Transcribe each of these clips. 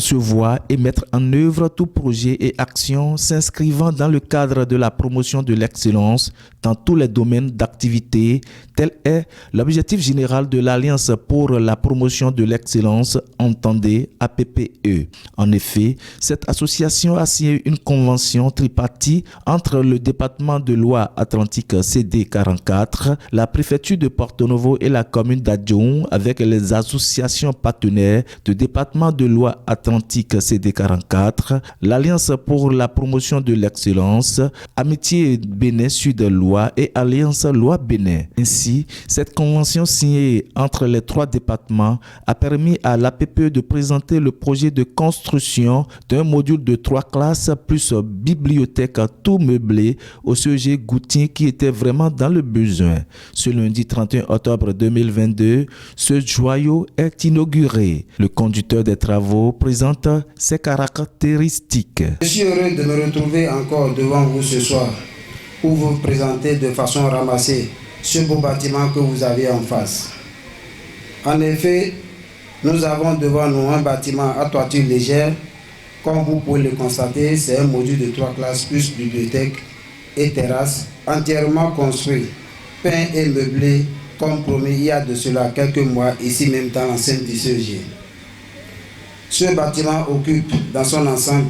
concevoir et mettre en œuvre tout projet et action s'inscrivant dans le cadre de la promotion de l'excellence dans tous les domaines d'activité. Tel est l'objectif général de l'Alliance pour la promotion de l'excellence, entendez APPE. En effet, cette association a signé une convention tripartite entre le département de Loire-Atlantique CD 44, la préfecture de Porto-Novo et la commune d'Adjoum avec les associations partenaires du département de Loire-Atlantique CD 44, l'Alliance pour la promotion de l'excellence, Amitié Bénin Sud-Loire et Alliance Loire-Bénin. Ainsi, cette convention signée entre les trois départements a permis à l'APPE de présenter le projet de construction d'un module de 3 classes plus bibliothèque tout meublé au CEG Goutin qui était vraiment dans le besoin. Ce lundi 31 octobre 2022, ce joyau est inauguré. Le conducteur des travaux présente ses caractéristiques. Je suis heureux de me retrouver encore devant vous ce soir pour vous présenter de façon ramassée ce beau bâtiment que vous avez en face. En effet, nous avons devant nous un bâtiment à toiture légère. Comme vous pouvez le constater, c'est un module de 3 classes plus bibliothèque et terrasse entièrement construit, peint et meublé comme promis il y a de cela quelques mois ici même dans l'enceinte du CEG. Ce bâtiment occupe dans son ensemble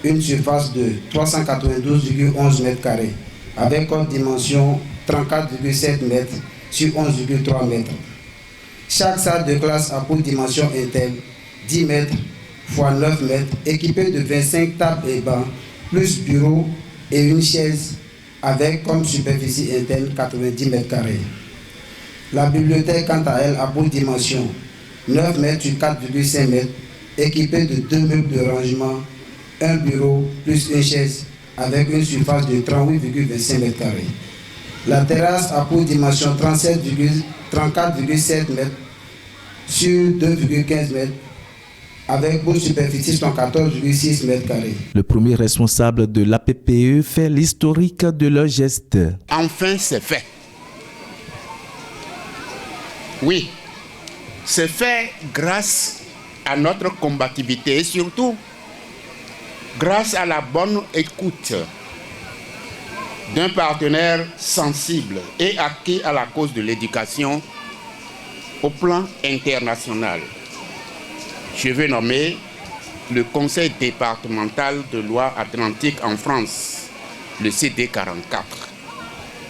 une surface de 392,11 mètres carrés avec comme dimension 34,7 mètres sur 11,3 mètres. Chaque salle de classe a pour dimension interne 10 mètres x 9 mètres, équipée de 25 tables et bancs, plus bureau et une chaise avec comme superficie interne 90 mètres carrés. La bibliothèque, quant à elle, a pour dimension 9 mètres sur 4,5 mètres, équipée de 2 meubles de rangement, un bureau plus une chaise avec une surface de 38,25 mètres carrés. La terrasse a pour dimension 34,7 mètres sur 2,15 mètres avec pour superficie 114,6 mètres carrés. Le premier responsable de l'APPE fait l'historique de leur geste. Enfin, c'est fait. Oui, c'est fait grâce à notre combativité et surtout grâce à la bonne écoute d'un partenaire sensible et acquis à la cause de l'éducation au plan international. Je veux nommer le Conseil départemental de Loire-Atlantique en France, le CD44,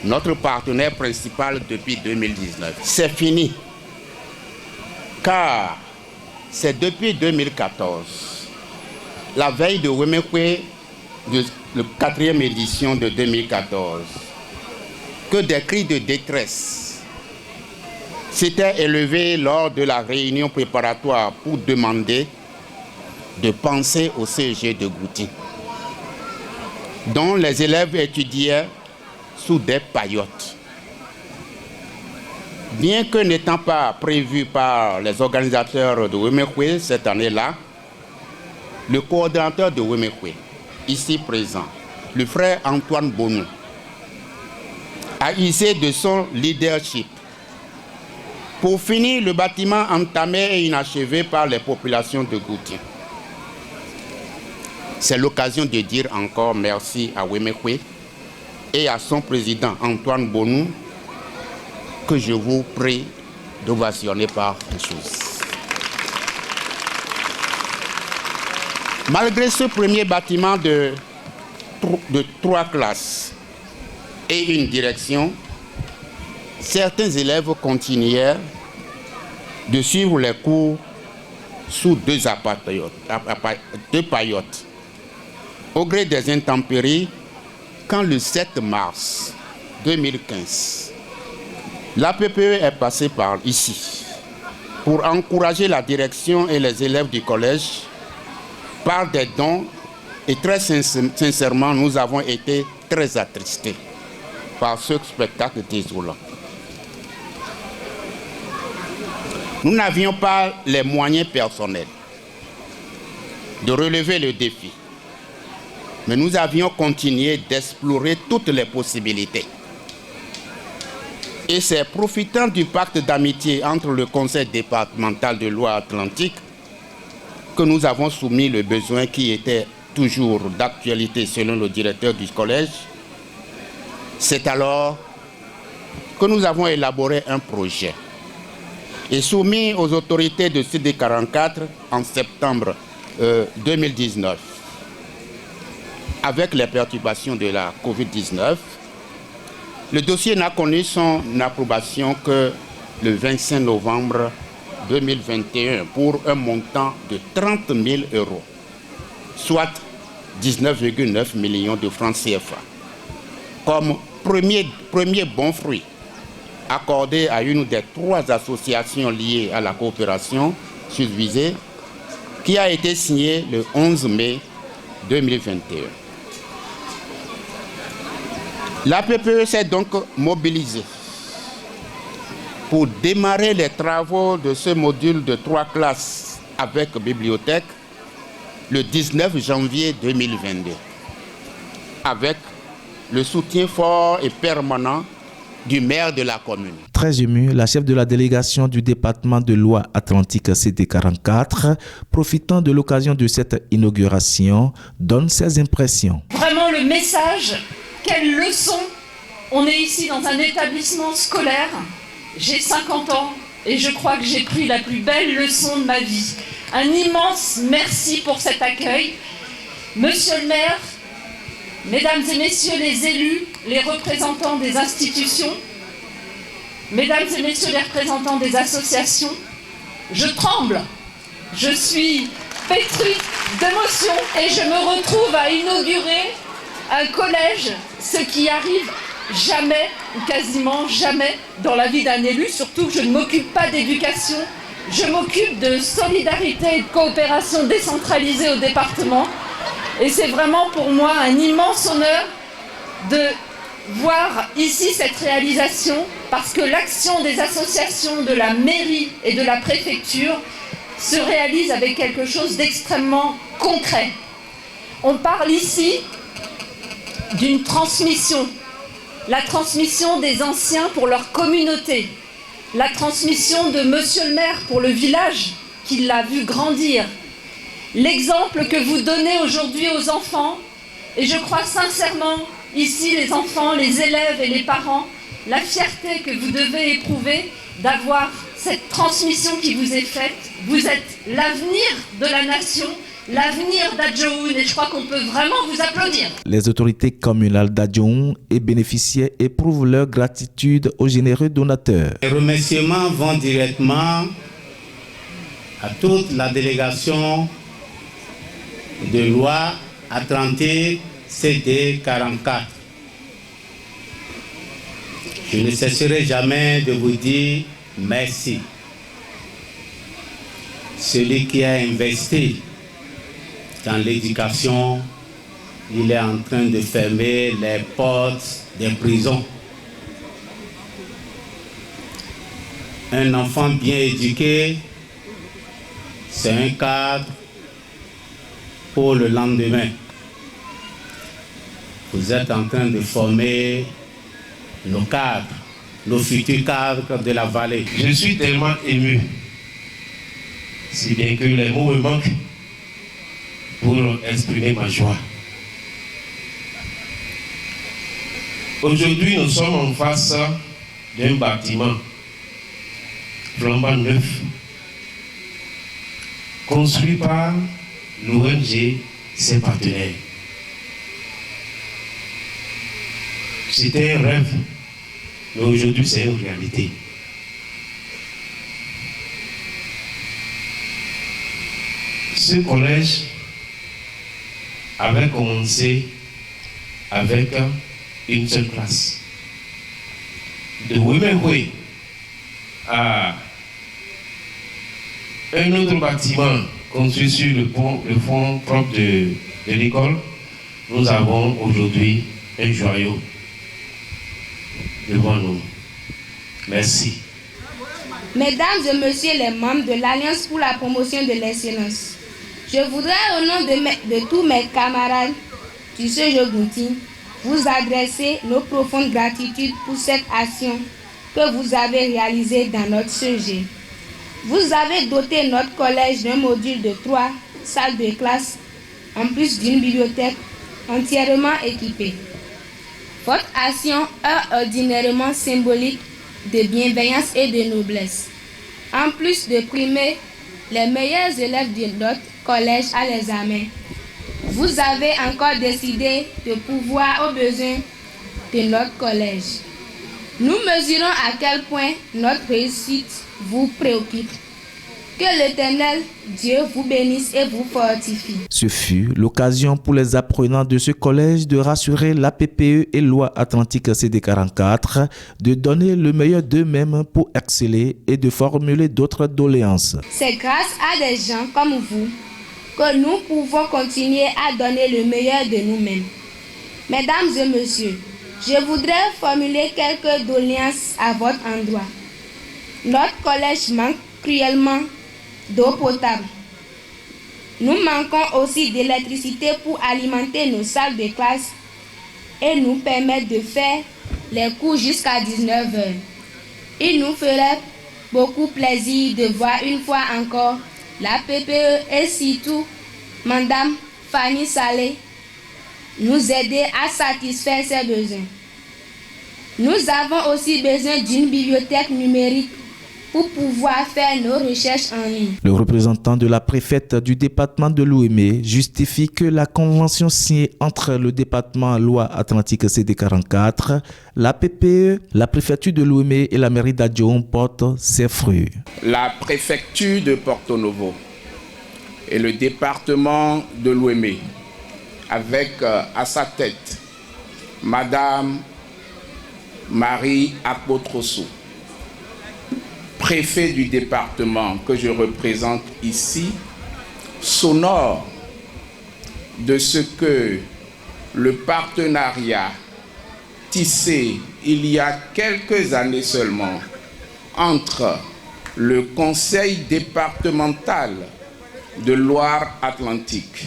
notre partenaire principal depuis 2019. C'est fini, car c'est depuis 2014, la veille de Wemekwe, de la 4e édition de 2014, que des cris de détresse s'étaient élevés lors de la réunion préparatoire pour demander de penser au CEG de Goutin, dont les élèves étudiaient sous des paillotes. Bien que n'étant pas prévu par les organisateurs de Wemekwe cette année-là, le coordinateur de Wemekwe, ici présent, le frère Antoine Bonou, a usé de son leadership pour finir le bâtiment entamé et inachevé par les populations de Goutin. C'est l'occasion de dire encore merci à Wemekwe et à son président Antoine Bonou que je vous prie d'ovationner par les choses. Malgré ce premier bâtiment de 3 classes et une direction, certains élèves continuèrent de suivre les cours sous deux paillotes. Au gré des intempéries, quand le 7 mars 2015, l'APPE est passée par ici pour encourager la direction et les élèves du collège par des dons, et très sincèrement, nous avons été très attristés par ce spectacle désolant. Nous n'avions pas les moyens personnels de relever le défi, mais nous avions continué d'explorer toutes les possibilités. Et c'est profitant du pacte d'amitié entre le Conseil départemental de Loire-Atlantique que nous avons soumis le besoin qui était toujours d'actualité selon le directeur du collège, c'est alors que nous avons élaboré un projet et soumis aux autorités de CD44 en septembre 2019. Avec les perturbations de la Covid-19, le dossier n'a connu son approbation que le 25 novembre 2021 pour un montant de 30 000 €, soit 19,9 millions de francs CFA, comme premier bon fruit accordé à une des 3 associations liées à la coopération susvisée, qui a été signé le 11 mai 2021. La PPE s'est donc mobilisée pour démarrer les travaux de ce module de 3 classes avec bibliothèque le 19 janvier 2022, avec le soutien fort et permanent du maire de la commune. Très émue, la chef de la délégation du département de Loire-Atlantique CD44, profitant de l'occasion de cette inauguration, donne ses impressions. Vraiment le message, quelle leçon! On est ici dans un établissement scolaire, j'ai 50 ans et je crois que j'ai pris la plus belle leçon de ma vie. Un immense merci pour cet accueil. Monsieur le maire, mesdames et messieurs les élus, les représentants des institutions, mesdames et messieurs les représentants des associations, je tremble, je suis pétrie d'émotion et je me retrouve à inaugurer un collège, ce qui arrive jamais, ou quasiment jamais, dans la vie d'un élu, surtout que je ne m'occupe pas d'éducation, je m'occupe de solidarité et de coopération décentralisée au département. Et c'est vraiment pour moi un immense honneur de voir ici cette réalisation, parce que l'action des associations, de la mairie et de la préfecture se réalise avec quelque chose d'extrêmement concret. On parle ici d'une transmission, la transmission des anciens pour leur communauté, la transmission de monsieur le maire pour le village qui l'a vu grandir, l'exemple que vous donnez aujourd'hui aux enfants, et je crois sincèrement, ici les enfants, les élèves et les parents, la fierté que vous devez éprouver d'avoir cette transmission qui vous est faite. Vous êtes l'avenir de la nation, l'avenir d'Adjoun, et je crois qu'on peut vraiment vous applaudir. Les autorités communales d'Adjoun et bénéficiaires éprouvent leur gratitude aux généreux donateurs. Les remerciements vont directement à toute la délégation de Loire-Atlantique CD44. Je ne cesserai jamais de vous dire merci. Celui qui a investi dans l'éducation, il est en train de fermer les portes des prisons. Un enfant bien éduqué, c'est un cadre pour le lendemain. Vous êtes en train de former nos cadres, nos futurs cadres de la vallée. Je suis tellement ému, si bien que les mots me manquent pour exprimer ma joie. Aujourd'hui, nous sommes en face d'un bâtiment flambant neuf, construit par l'ONG, ses partenaires. C'était un rêve, mais aujourd'hui c'est une réalité. Ce collège avait commencé avec une seule classe. De Wemengwe à un autre bâtiment construit sur le fond propre de l'école, nous avons aujourd'hui un joyau devant nous. Merci. Mesdames et messieurs les membres de l'Alliance pour la promotion de l'excellence, je voudrais au nom de tous mes camarades du CEJE-Gunti vous adresser nos profondes gratitudes pour cette action que vous avez réalisée dans notre CEJE. Vous avez doté notre collège d'un module de 3 salles de classe, en plus d'une bibliothèque entièrement équipée. Votre action est ordinairement symbolique de bienveillance et de noblesse. En plus de primer les meilleurs élèves de notre collège à l'examen, vous avez encore décidé de pourvoir aux besoins de notre collège. Nous mesurons à quel point notre réussite vous préoccupe. Que l'Éternel Dieu vous bénisse et vous fortifie. Ce fut l'occasion pour les apprenants de ce collège de rassurer l'APPE et Loi Atlantique CD44 de donner le meilleur d'eux-mêmes pour exceller et de formuler d'autres doléances. C'est grâce à des gens comme vous que nous pouvons continuer à donner le meilleur de nous-mêmes. Mesdames et messieurs, je voudrais formuler quelques doléances à votre endroit. Notre collège manque cruellement d'eau potable. Nous manquons aussi d'électricité pour alimenter nos salles de classe et nous permettre de faire les cours jusqu'à 19h. Il nous ferait beaucoup plaisir de voir une fois encore la PPE et surtout Madame Fanny Saleh nous aider à satisfaire ses besoins. Nous avons aussi besoin d'une bibliothèque numérique pour pouvoir faire nos recherches en ligne. Le représentant de la préfète du département de Lomé justifie que la convention signée entre le département Loi Atlantique CD44, la PPE, la préfecture de Lomé et la mairie d'Adjoum porte ses fruits. La préfecture de Porto Novo et le département de Lomé, avec à sa tête Madame Marie Apotroso, préfet du département que je représente ici, s'honore de ce que le partenariat tissé il y a quelques années seulement entre le conseil départemental de Loire-Atlantique,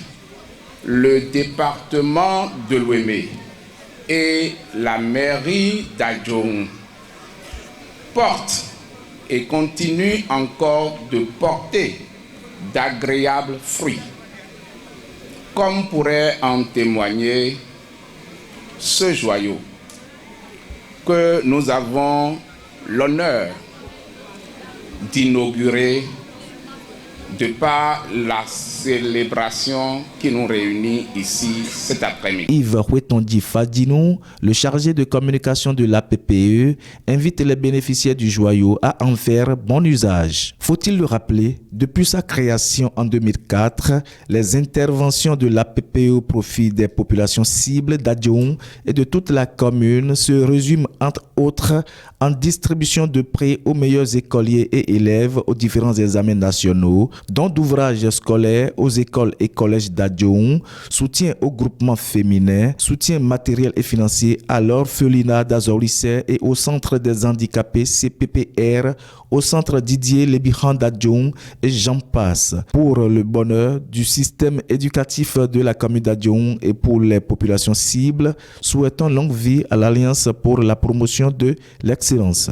le département de Lomé et la mairie d'Adjoum porte et continue encore de porter d'agréables fruits, comme pourrait en témoigner ce joyau que nous avons l'honneur d'inaugurer de par la célébration qui nous réunit ici cet après-midi. Yves Huetondi Fadino, le chargé de communication de l'APPE, invite les bénéficiaires du joyau à en faire bon usage. Faut-il le rappeler, depuis sa création en 2004, les interventions de l'APPE au profit des populations cibles d'Adjoum et de toute la commune se résument entre autres en distribution de prêts aux meilleurs écoliers et élèves aux différents examens nationaux, dons d'ouvrages scolaires aux écoles et collèges d'Adjoum, soutien au groupement féminin, soutien matériel et financier à l'orphelinat d'Azorissé et au centre des handicapés CPPR, au centre Didier Lébihan d'Adjoum et j'en passe. Pour le bonheur du système éducatif de la commune d'Adjoum et pour les populations cibles, souhaitons longue vie à l'Alliance pour la promotion de l'excellence.